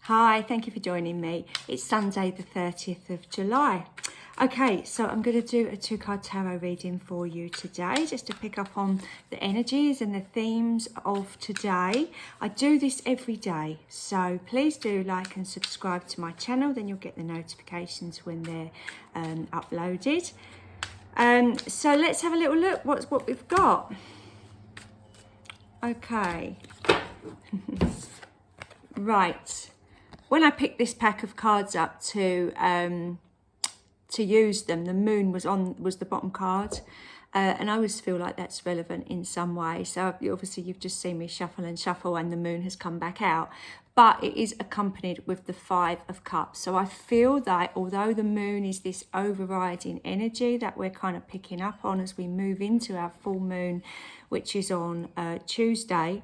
Hi, thank you for joining me. It's Sunday the 30th of July. Okay, so I'm going to do a 2-card tarot reading for you today, just to pick up on the energies and the themes of today. I do this every day, so please do like and subscribe to my channel, then you'll get the notifications when they're uploaded. So let's have a little look what we've got. Okay. Right. When I picked this pack of cards up to use them, the moon was the bottom card, and I always feel like that's relevant in some way. So obviously you've just seen me shuffle and shuffle, and the moon has come back out, but it is accompanied with the 5 of Cups. So I feel that although the moon is this overriding energy that we're kind of picking up on as we move into our full moon, which is on Tuesday,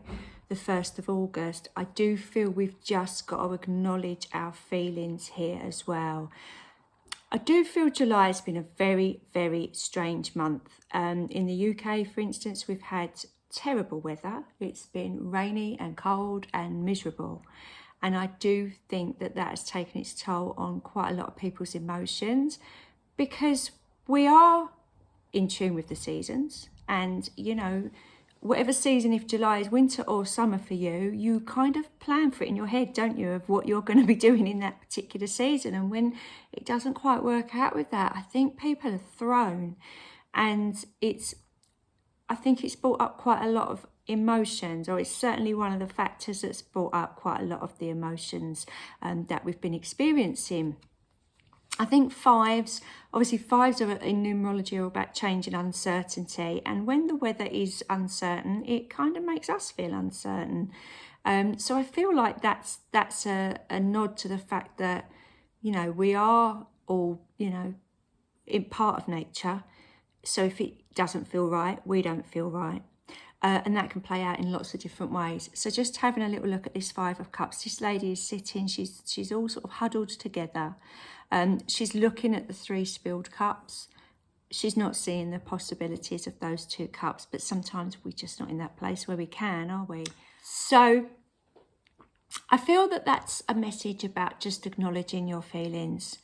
the 1st of August, I do feel we've just got to acknowledge our feelings here as well. I do feel July has been a very, very strange month. In the UK, for instance, we've had terrible weather. It's been rainy and cold and miserable. And I do think that has taken its toll on quite a lot of people's emotions, because we are in tune with the seasons. And, you know, whatever season, if July is winter or summer for you, you kind of plan for it in your head, don't you, of what you're going to be doing in that particular season. And when it doesn't quite work out with that, I think people are thrown. And I think it's brought up quite a lot of emotions, or it's certainly one of the factors that's brought up quite a lot of the emotions that we've been experiencing. I think 5s, obviously 5s are in numerology are about change and uncertainty. And when the weather is uncertain, it kind of makes us feel uncertain. So I feel like that's a nod to the fact that, you know, we are all, you know, in part of nature. So if it doesn't feel right, we don't feel right. And that can play out in lots of different ways. So just having a little look at this 5 of Cups. This lady is sitting, she's all sort of huddled together. She's looking at the 3 spilled cups. She's not seeing the possibilities of those 2 cups, but sometimes we're just not in that place where we can, are we? So I feel that that's a message about just acknowledging your feelings,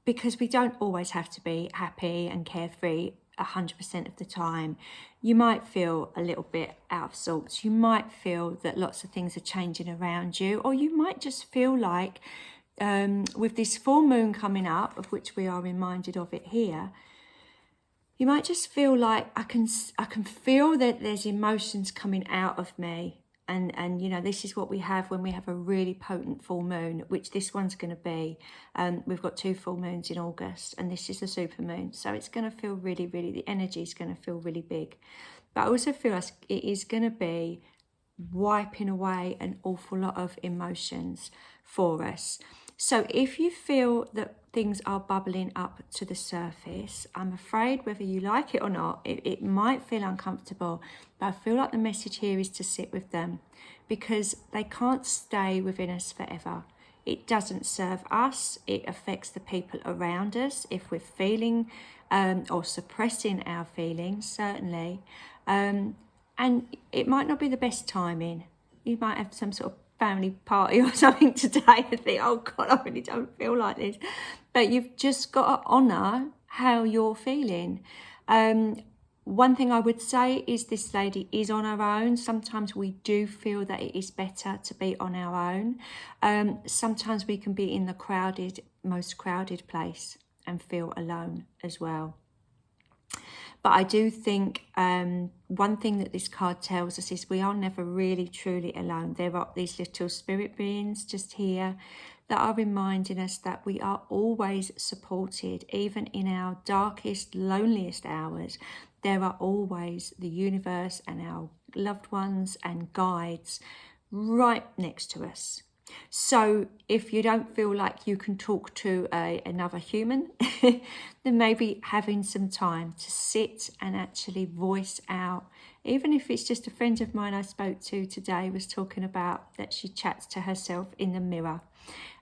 because we don't always have to be happy and carefree 100% of the time. You might feel a little bit out of sorts. You might feel that lots of things are changing around you, or you might just feel like with this full moon coming up, of which we are reminded of it here, you might just feel like I can feel that there's emotions coming out of me. And you know, this is what we have when we have a really potent full moon, which this one's going to be. We've got 2 full moons in August, and this is a super moon. So it's going to feel really, really, the energy is going to feel really big. But I also feel like it is going to be wiping away an awful lot of emotions for us. So if you feel that things are bubbling up to the surface, I'm afraid whether you like it or not, it might feel uncomfortable, but I feel like the message here is to sit with them, because they can't stay within us forever. It doesn't serve us. It affects the people around us if we're feeling or suppressing our feelings, certainly. And it might not be the best timing. You might have some sort of family party or something today and think, oh God, I really don't feel like this. But you've just got to honour how you're feeling. One thing I would say is this lady is on her own. Sometimes we do feel that it is better to be on our own. Sometimes we can be in the most crowded place and feel alone as well. But I do think one thing that this card tells us is we are never really truly alone. There are these little spirit beings just here that are reminding us that we are always supported, even in our darkest, loneliest hours. There are always the universe and our loved ones and guides right next to us. So if you don't feel like you can talk to another human, then maybe having some time to sit and actually voice out, even if it's just a friend of mine I spoke to today was talking about that she chats to herself in the mirror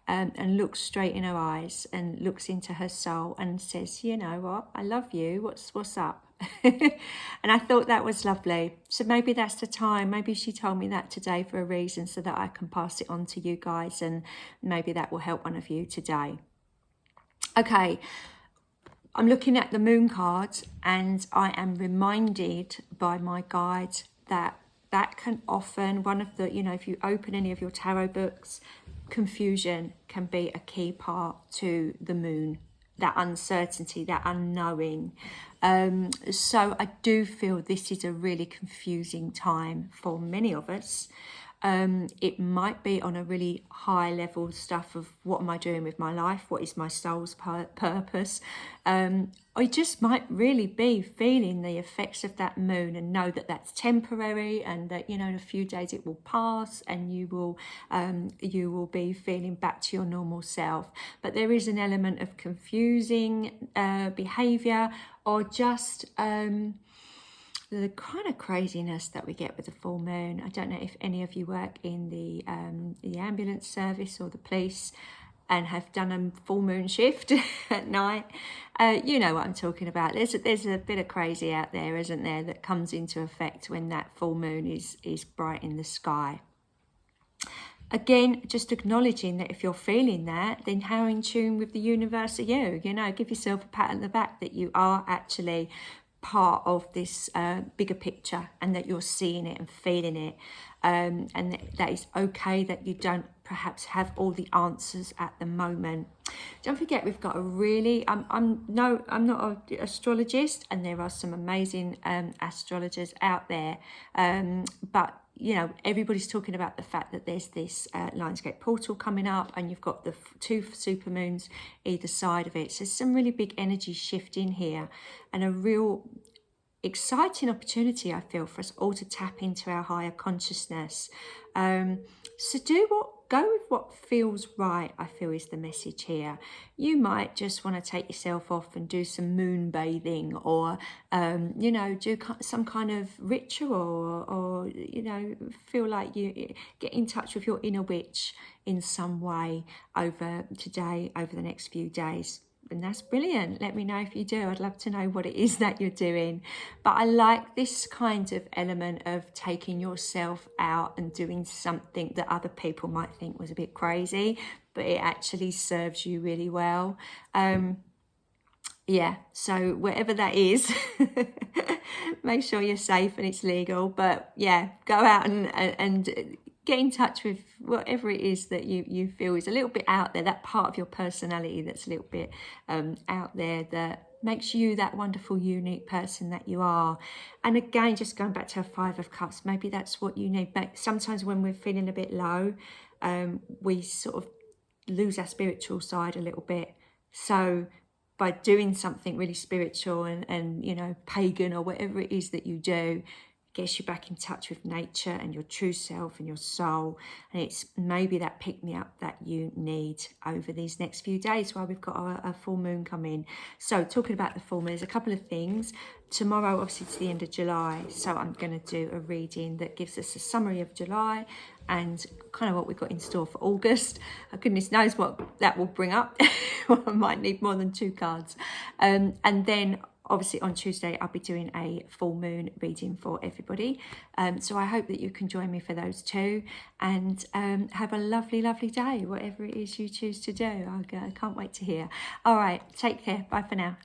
and looks straight in her eyes and looks into her soul and says, you know what, I love you, what's up? And I thought that was lovely. So maybe that's the time. Maybe she told me that today for a reason, so that I can pass it on to you guys, and maybe that will help one of you today. Okay, I'm looking at the moon card, and I am reminded by my guide that that can often, one of the, if you open any of your tarot books, confusion can be a key part to the moon, that uncertainty, that unknowing. So I do feel this is a really confusing time for many of us. It might be on a really high level stuff of what am I doing with my life? What is my soul's purpose? I just might really be feeling the effects of that moon, and know that that's temporary, and that, in a few days it will pass, and you will be feeling back to your normal self. But there is an element of confusing behavior, or just the kind of craziness that we get with the full moon. I don't know if any of you work in the ambulance service or the police and have done a full moon shift at night. You know what I'm talking about. There's a bit of crazy out there, isn't there, that comes into effect when that full moon is bright in the sky. Again, just acknowledging that if you're feeling that, then how in tune with the universe are you? Give yourself a pat on the back that you are actually part of this bigger picture, and that you're seeing it and feeling it, and that is okay, that you don't perhaps have all the answers at the moment. Don't forget, we've got a really I'm not an astrologist, and there are some amazing astrologers out there, but everybody's talking about the fact that there's this Lionsgate portal coming up, and you've got the two supermoons either side of it. So there's some really big energy shifting here, and a real exciting opportunity, I feel, for us all to tap into our higher consciousness. So go with what feels right, I feel, is the message here. You might just want to take yourself off and do some moon bathing, or do some kind of ritual, or feel like you get in touch with your inner witch in some way over the next few days. And that's brilliant. Let me know if you do. I'd love to know what it is that you're doing. But I like this kind of element of taking yourself out and doing something that other people might think was a bit crazy, but it actually serves you really well. Yeah, so whatever that is, make sure you're safe and it's legal. But yeah, go out and get in touch with whatever it is that you feel is a little bit out there, that part of your personality that's a little bit out there, that makes you that wonderful, unique person that you are. And again, just going back to a 5 of Cups, maybe that's what you need. But sometimes when we're feeling a bit low, we sort of lose our spiritual side a little bit. So by doing something really spiritual and pagan, or whatever it is that you do, gets you back in touch with nature and your true self and your soul. And it's maybe that pick-me-up that you need over these next few days while we've got a full moon coming. So talking about the full moon, there's a couple of things. Tomorrow, obviously, it's the end of July, so I'm going to do a reading that gives us a summary of July and kind of what we've got in store for August. Goodness knows what that will bring up. I might need more than 2 cards. And then obviously on Tuesday, I'll be doing a full moon reading for everybody. So I hope that you can join me for those 2, and have a lovely, lovely day, whatever it is you choose to do. I can't wait to hear. All right, take care. Bye for now.